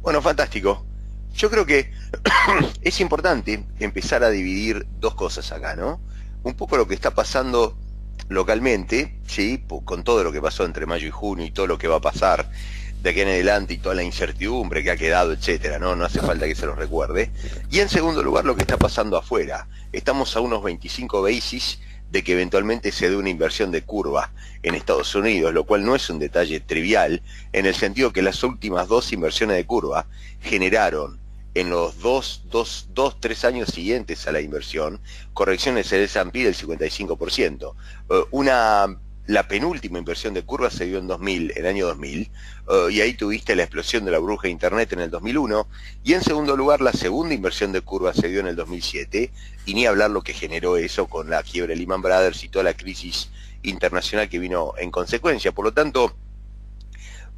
Bueno, fantástico. Yo creo que es importante empezar a dividir dos cosas acá, ¿no? Un poco lo que está pasando localmente, ¿sí? Con todo lo que pasó entre mayo y junio y todo lo que va a pasar de aquí en adelante y toda la incertidumbre que ha quedado, etcétera, ¿no? No hace falta que se los recuerde. Y en segundo lugar, lo que está pasando afuera. Estamos a unos 25 basis de que eventualmente se dé una inversión de curva en Estados Unidos, lo cual no es un detalle trivial, en el sentido que las últimas dos inversiones de curva generaron en los tres años siguientes a la inversión, correcciones en el S&P del 55%. La penúltima inversión de curva se dio en 2000, el año 2000, y ahí tuviste la explosión de la burbuja de Internet en el 2001, y en segundo lugar la segunda inversión de curva se dio en el 2007, y ni hablar lo que generó eso con la quiebre de Lehman Brothers y toda la crisis internacional que vino en consecuencia. Por lo tanto,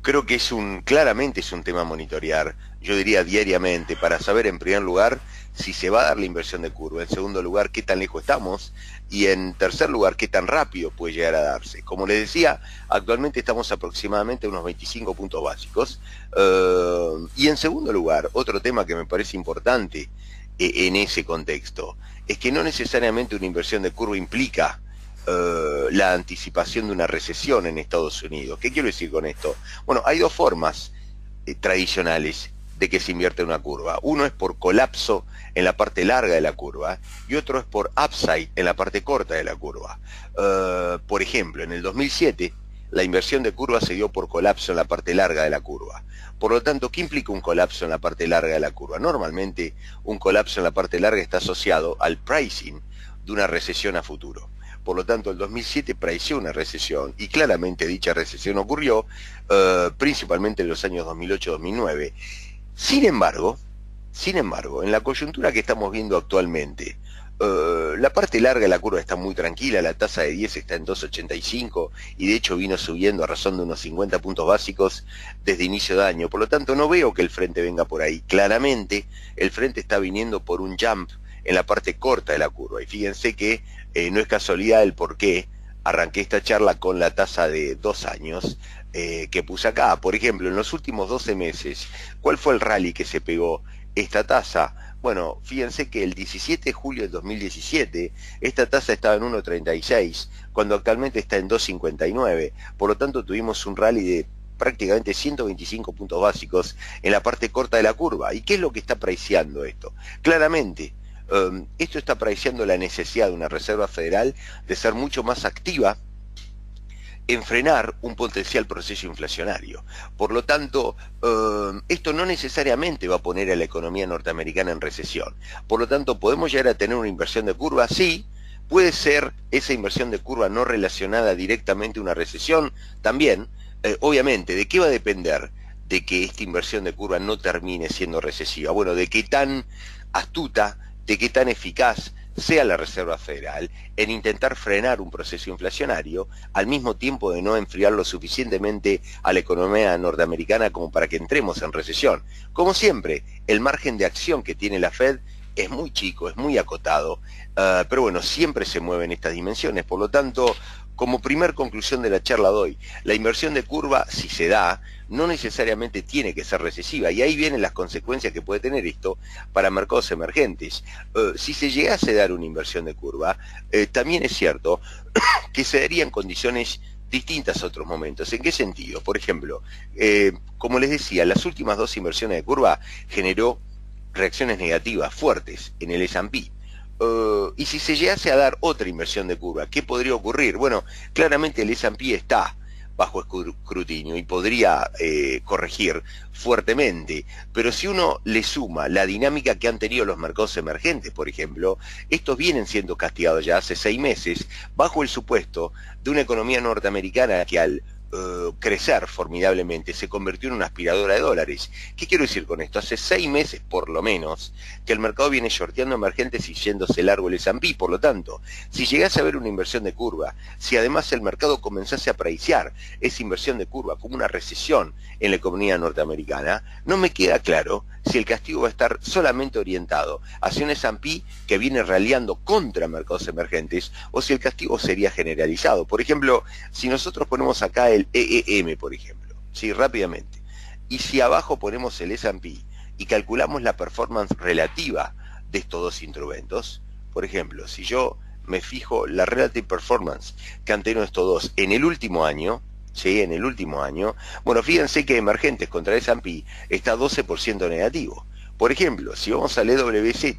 creo que claramente es un tema a monitorear, yo diría diariamente, para saber en primer lugar si se va a dar la inversión de curva, en segundo lugar qué tan lejos estamos, y en tercer lugar qué tan rápido puede llegar a darse. Como les decía, actualmente estamos aproximadamente a unos 25 puntos básicos, y en segundo lugar, otro tema que me parece importante en ese contexto, es que no necesariamente una inversión de curva implica la anticipación de una recesión en Estados Unidos. ¿Qué quiero decir con esto? Bueno, hay dos formas tradicionales de que se invierte una curva. Uno es por colapso en la parte larga de la curva y otro es por upside en la parte corta de la curva. Por ejemplo, en el 2007 la inversión de curva se dio por colapso en la parte larga de la curva. Por lo tanto, ¿qué implica un colapso en la parte larga de la curva? Normalmente un colapso en la parte larga está asociado al pricing de una recesión a futuro. Por lo tanto, el 2007 priceó una recesión y claramente dicha recesión ocurrió principalmente en los años 2008-2009. Sin embargo, en la coyuntura que estamos viendo actualmente, la parte larga de la curva está muy tranquila, la tasa de 10 está en 2,85 y de hecho vino subiendo a razón de unos 50 puntos básicos desde inicio de año. Por lo tanto, no veo que el frente venga por ahí. Claramente, el frente está viniendo por un jump en la parte corta de la curva. Y fíjense que no es casualidad el por qué arranqué esta charla con la tasa de 2 años que puse acá. Por ejemplo, en los últimos 12 meses, ¿cuál fue el rally que se pegó esta tasa? Bueno, fíjense que el 17 de julio del 2017 esta tasa estaba en 1,36, cuando actualmente está en 2,59. Por lo tanto, tuvimos un rally de prácticamente 125 puntos básicos en la parte corta de la curva. ¿Y qué es lo que está priceando esto? Claramente, esto está priceando la necesidad de una Reserva Federal de ser mucho más activa en frenar un potencial proceso inflacionario. Por lo tanto, esto no necesariamente va a poner a la economía norteamericana en recesión. Por lo tanto, ¿podemos llegar a tener una inversión de curva? Sí. ¿Puede ser esa inversión de curva no relacionada directamente a una recesión? También. Obviamente, ¿de qué va a depender de que esta inversión de curva no termine siendo recesiva? Bueno, de qué tan astuta, de qué tan eficaz sea la Reserva Federal en intentar frenar un proceso inflacionario, al mismo tiempo de no enfriar lo suficientemente a la economía norteamericana como para que entremos en recesión. Como siempre, el margen de acción que tiene la Fed es muy chico, es muy acotado, pero bueno, siempre se mueve en estas dimensiones. Por lo tanto, como primer conclusión de la charla doy, la inversión de curva, si se da, no necesariamente tiene que ser recesiva, y ahí vienen las consecuencias que puede tener esto para mercados emergentes. Si se llegase a dar una inversión de curva, también es cierto que se daría en condiciones distintas a otros momentos. ¿En qué sentido? Por ejemplo, como les decía, las últimas dos inversiones de curva generó reacciones negativas fuertes en el S&P. Y si se llegase a dar otra inversión de curva, ¿qué podría ocurrir? Bueno, claramente el S&P está bajo escrutinio y podría corregir fuertemente, pero si uno le suma la dinámica que han tenido los mercados emergentes, por ejemplo, estos vienen siendo castigados ya hace 6 meses bajo el supuesto de una economía norteamericana que al crecer formidablemente se convirtió en una aspiradora de dólares. ¿Qué quiero decir con esto? Hace 6 meses por lo menos que el mercado viene shorteando emergentes y yéndose largo el S&P. Por lo tanto, si llegase a ver una inversión de curva, si además el mercado comenzase a pricear esa inversión de curva como una recesión en la economía norteamericana, no me queda claro si el castigo va a estar solamente orientado hacia un S&P que viene ralliando contra mercados emergentes o si el castigo sería generalizado. Por ejemplo, si nosotros ponemos acá el EEM, por ejemplo, sí, rápidamente. Y si abajo ponemos el S&P y calculamos la performance relativa de estos dos instrumentos, por ejemplo, si yo me fijo la relative performance que han tenido estos dos en el último año, ¿sí? En el último año, bueno, fíjense que emergentes contra el S&P está 12% negativo. Por ejemplo, si vamos al EWZ,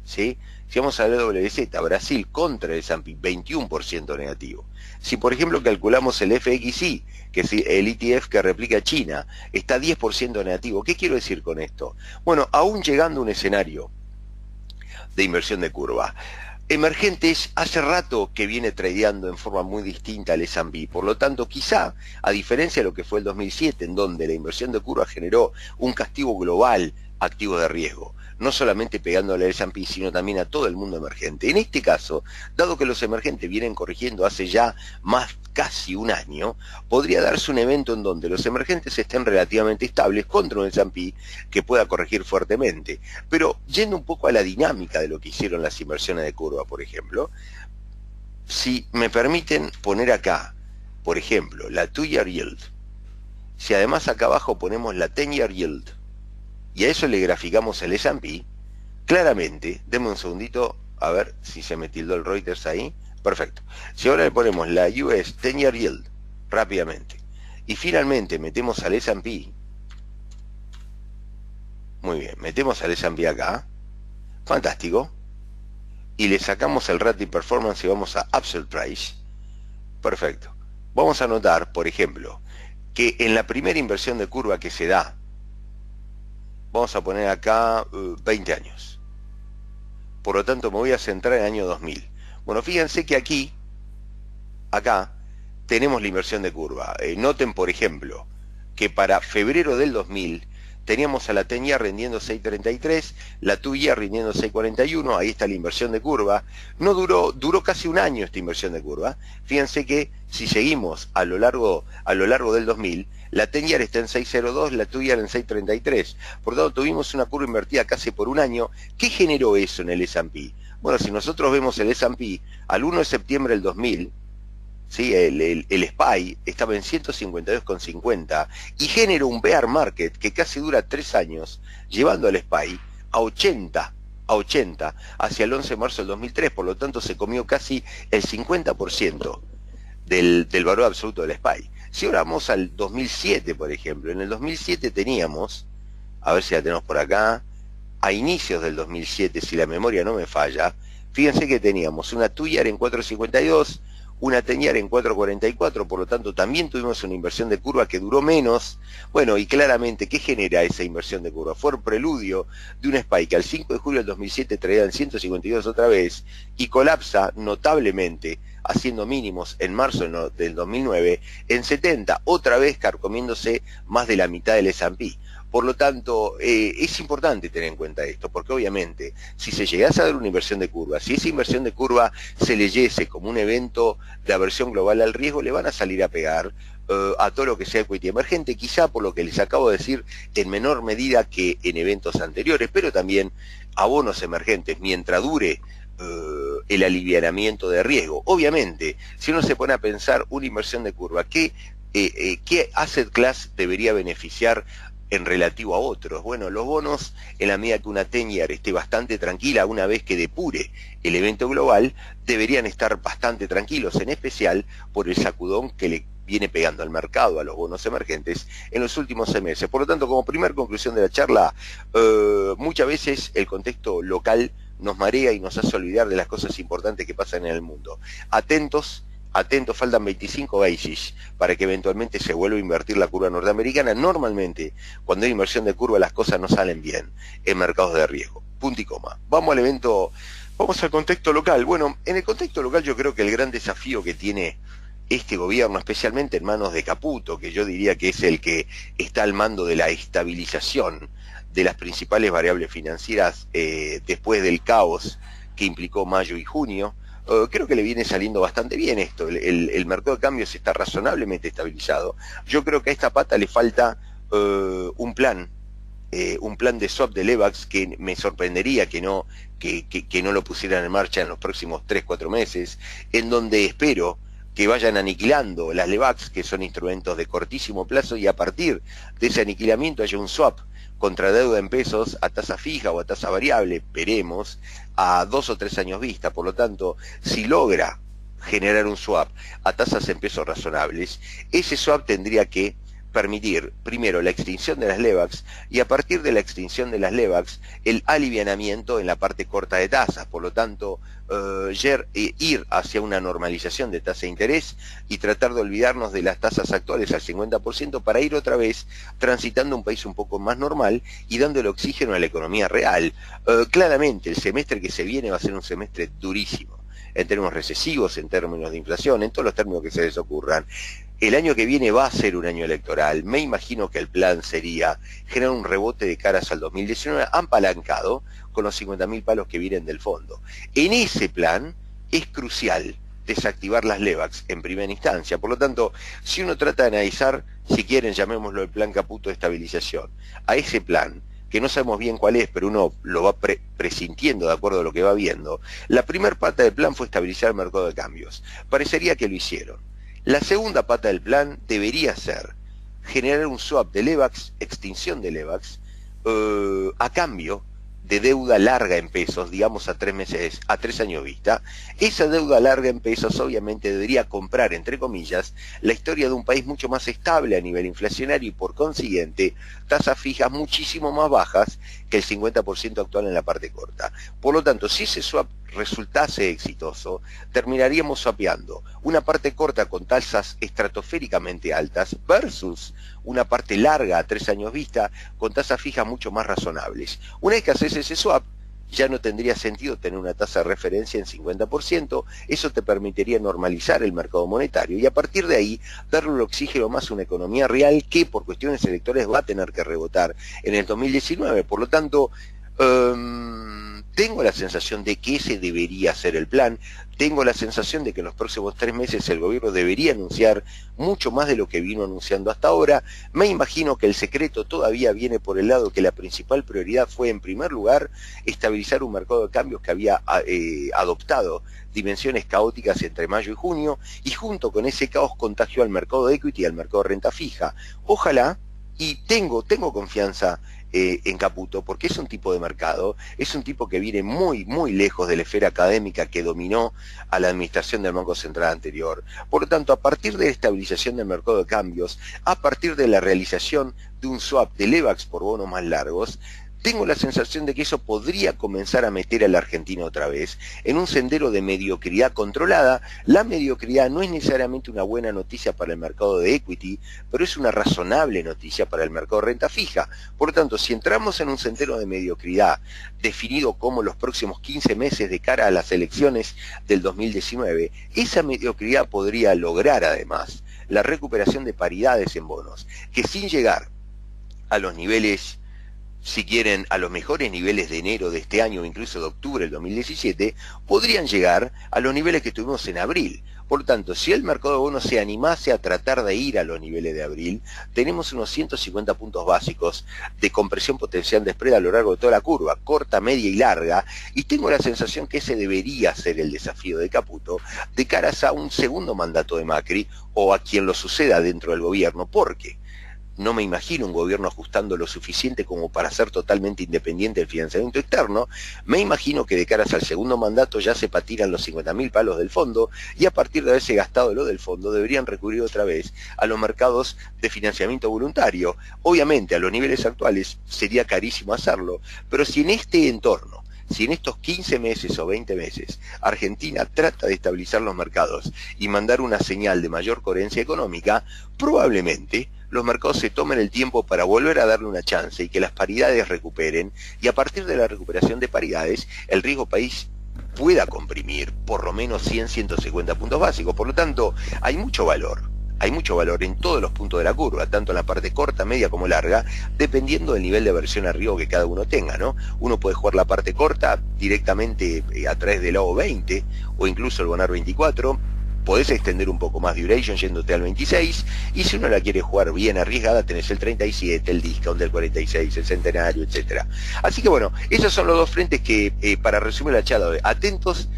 ¿sí? Si vamos al EWZ, Brasil contra el S&P, 21% negativo. Si por ejemplo calculamos el FXI, que es el ETF que replica China, está 10% negativo. ¿Qué quiero decir con esto? Bueno, aún llegando a un escenario de inversión de curva, emergentes hace rato que viene tradeando en forma muy distinta al S&P, por lo tanto quizá, a diferencia de lo que fue el 2007, en donde la inversión de curva generó un castigo global a activos de riesgo, no solamente pegándole al S&P, sino también a todo el mundo emergente. En este caso, dado que los emergentes vienen corrigiendo hace ya casi un año, podría darse un evento en donde los emergentes estén relativamente estables contra un S&P que pueda corregir fuertemente. Pero yendo un poco a la dinámica de lo que hicieron las inversiones de curva, por ejemplo, si me permiten poner acá, por ejemplo, la 2-year yield, si además acá abajo ponemos la 10-year yield, y a eso le graficamos el S&P, claramente, denme un segundito, a ver si se me tildó el Reuters ahí, perfecto. Si ahora le ponemos la US 10-year yield, rápidamente, y finalmente metemos al S&P, muy bien, metemos al S&P acá, fantástico, y le sacamos el relative performance y vamos a absolute price, perfecto. Vamos a notar, por ejemplo, que en la primera inversión de curva que se da, vamos a poner acá 20 años. Por lo tanto, me voy a centrar en el año 2000. Bueno, fíjense que aquí, acá, tenemos la inversión de curva. Noten, por ejemplo, que para febrero del 2000 teníamos a la 10-year rindiendo 6.33, la 2-year rindiendo 6.41, ahí está la inversión de curva. No duró casi un año esta inversión de curva. Fíjense que si seguimos a lo largo del 2000, la 10-year está en 6.02, la 2-year en 6.33. Por lo tanto, tuvimos una curva invertida casi por un año. ¿Qué generó eso en el S&P? Bueno, si nosotros vemos el S&P al 1 de septiembre del 2000, ¿sí? El SPY estaba en 152,50 y generó un bear market que casi dura 3 años, llevando al SPY a 80 hacia el 11 de marzo del 2003. Por lo tanto, se comió casi el 50% del valor absoluto del SPY. Si ahora vamos al 2007, por ejemplo, en el 2007 teníamos, a ver si la tenemos por acá, a inicios del 2007, si la memoria no me falla, fíjense que teníamos una 2-year en 4.52, una 10-year en 4.44, por lo tanto también tuvimos una inversión de curva que duró menos. Bueno, y claramente, ¿qué genera esa inversión de curva? Fue el preludio de un SPY que al 5 de julio del 2007 traía en 152 otra vez y colapsa notablemente, haciendo mínimos en marzo del 2009 en 70, otra vez carcomiéndose más de la mitad del S&P. Por lo tanto, es importante tener en cuenta esto, porque obviamente, si se llegase a dar una inversión de curva, si esa inversión de curva se leyese como un evento de aversión global al riesgo, le van a salir a pegar a todo lo que sea equity emergente, quizá por lo que les acabo de decir, en menor medida que en eventos anteriores, pero también a bonos emergentes, mientras dure el alivianamiento de riesgo. Obviamente, si uno se pone a pensar una inversión de curva, ¿qué asset class debería beneficiar en relativo a otros? Bueno, los bonos, en la medida que una 10-year esté bastante tranquila, una vez que depure el evento global, deberían estar bastante tranquilos, en especial por el sacudón que le viene pegando al mercado, a los bonos emergentes, en los últimos 6 meses. Por lo tanto, como primer conclusión de la charla, muchas veces el contexto local nos marea y nos hace olvidar de las cosas importantes que pasan en el mundo. Atentos, faltan 25 basis para que eventualmente se vuelva a invertir la curva norteamericana. Normalmente, cuando hay inversión de curva, las cosas no salen bien en mercados de riesgo. Punto y coma. Vamos al evento, vamos al contexto local. Bueno, en el contexto local yo creo que el gran desafío que tiene este gobierno, especialmente en manos de Caputo, que yo diría que es el que está al mando de la estabilización de las principales variables financieras después del caos que implicó mayo y junio, creo que le viene saliendo bastante bien esto. El mercado de cambios está razonablemente estabilizado. Yo creo que a esta pata le falta un plan de swap de Levax que me sorprendería que no lo pusieran en marcha en los próximos 3-4 meses, en donde espero que vayan aniquilando las Levax, que son instrumentos de cortísimo plazo, y a partir de ese aniquilamiento haya un swap contra deuda en pesos a tasa fija o a tasa variable, veremos, a 2 o 3 años vista. Por lo tanto, si logra generar un swap a tasas en pesos razonables, ese swap tendría que permitir primero la extinción de las Levax, y a partir de la extinción de las Levax el alivianamiento en la parte corta de tasas. Por lo tanto, ir hacia una normalización de tasa de interés y tratar de olvidarnos de las tasas actuales al 50% para ir otra vez transitando un país un poco más normal y dándole oxígeno a la economía real. Claramente el semestre que se viene va a ser un semestre durísimo en términos recesivos, en términos de inflación, en todos los términos que se les ocurran. El año que viene va a ser un año electoral. Me imagino que el plan sería generar un rebote de caras al 2019 apalancado con los 50.000 palos que vienen del fondo. En ese plan es crucial desactivar las Levax en primera instancia. Por lo tanto, si uno trata de analizar, si quieren llamémoslo el plan Caputo de estabilización, a ese plan, que no sabemos bien cuál es, pero uno lo va presintiendo de acuerdo a lo que va viendo, la primera pata del plan fue estabilizar el mercado de cambios. Parecería que lo hicieron. La segunda pata del plan debería ser generar un swap de Levax, extinción de Levax, a cambio de deuda larga en pesos, digamos a 3 meses, a 3 años vista. Esa deuda larga en pesos obviamente debería comprar, entre comillas, la historia de un país mucho más estable a nivel inflacionario y por consiguiente tasas fijas muchísimo más bajas que el 50% actual en la parte corta. Por lo tanto, si ese swap resultase exitoso, terminaríamos swapeando una parte corta con tasas estratosféricamente altas versus una parte larga a 3 años vista con tasas fijas mucho más razonables. Una vez que haces ese swap, ya no tendría sentido tener una tasa de referencia en 50%, eso te permitiría normalizar el mercado monetario y a partir de ahí darle un oxígeno más a una economía real que por cuestiones electorales va a tener que rebotar en el 2019. Por lo tanto, tengo la sensación de que ese debería ser el plan. Tengo la sensación de que en los próximos 3 meses el gobierno debería anunciar mucho más de lo que vino anunciando hasta ahora. Me imagino que el secreto todavía viene por el lado que la principal prioridad fue, en primer lugar, estabilizar un mercado de cambios que había adoptado dimensiones caóticas entre mayo y junio, y junto con ese caos contagió al mercado de equity y al mercado de renta fija. Ojalá, y tengo confianza en Caputo, porque es un tipo de mercado, es un tipo que viene muy lejos de la esfera académica que dominó a la administración del Banco Central anterior. Por lo tanto, a partir de la estabilización del mercado de cambios, a partir de la realización de un swap de Levax por bonos más largos, tengo la sensación de que eso podría comenzar a meter a la Argentina otra vez en un sendero de mediocridad controlada. La mediocridad no es necesariamente una buena noticia para el mercado de equity, pero es una razonable noticia para el mercado de renta fija. Por lo tanto, si entramos en un sendero de mediocridad definido como los próximos 15 meses de cara a las elecciones del 2019, esa mediocridad podría lograr además la recuperación de paridades en bonos, que sin llegar a los niveles, si quieren, a los mejores niveles de enero de este año o incluso de octubre del 2017, podrían llegar a los niveles que tuvimos en abril. Por lo tanto, si el mercado de bonos se animase a tratar de ir a los niveles de abril, tenemos unos 150 puntos básicos de compresión potencial de spread a lo largo de toda la curva, corta, media y larga, y tengo la sensación que ese debería ser el desafío de Caputo de caras a un segundo mandato de Macri o a quien lo suceda dentro del gobierno, porque no me imagino un gobierno ajustando lo suficiente como para ser totalmente independiente del financiamiento externo. Me imagino que de caras al segundo mandato ya se patinan los 50.000 palos del fondo y a partir de haberse gastado lo del fondo deberían recurrir otra vez a los mercados de financiamiento voluntario. Obviamente a los niveles actuales sería carísimo hacerlo, pero si en este entorno, si en estos 15 meses o 20 meses Argentina trata de estabilizar los mercados y mandar una señal de mayor coherencia económica, probablemente los mercados se tomen el tiempo para volver a darle una chance y que las paridades recuperen, y a partir de la recuperación de paridades el riesgo país pueda comprimir por lo menos 100-150 puntos básicos. Por lo tanto, hay mucho valor en todos los puntos de la curva, tanto en la parte corta, media como larga, dependiendo del nivel de aversión a riesgo que cada uno tenga, ¿no? Uno puede jugar la parte corta directamente a través del AO 20 o incluso el Bonar 24, podés extender un poco más duration yéndote al 26, y si uno la quiere jugar bien arriesgada, tenés el 37, el discount del 46, el centenario, etcétera. Así que bueno, esos son los dos frentes que, para resumir la charla, atentos.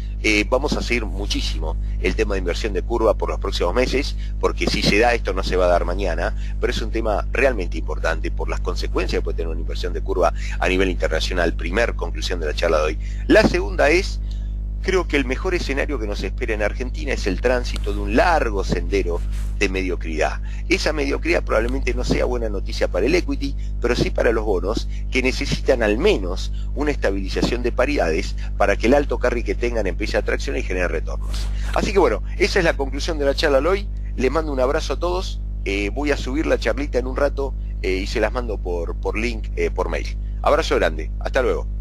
Vamos a seguir muchísimo el tema de inversión de curva por los próximos meses, porque si se da esto no se va a dar mañana, pero es un tema realmente importante por las consecuencias que puede tener una inversión de curva a nivel internacional. Primer conclusión de la charla de hoy. La segunda es, creo que el mejor escenario que nos espera en Argentina es el tránsito de un largo sendero de mediocridad. Esa mediocridad probablemente no sea buena noticia para el equity, pero sí para los bonos, que necesitan al menos una estabilización de paridades para que el alto carry que tengan empiece a traccionar y genere retornos. Así que bueno, esa es la conclusión de la charla de hoy. Les mando un abrazo a todos. Voy a subir la charlita en un rato y se las mando por link, por mail. Abrazo grande. Hasta luego.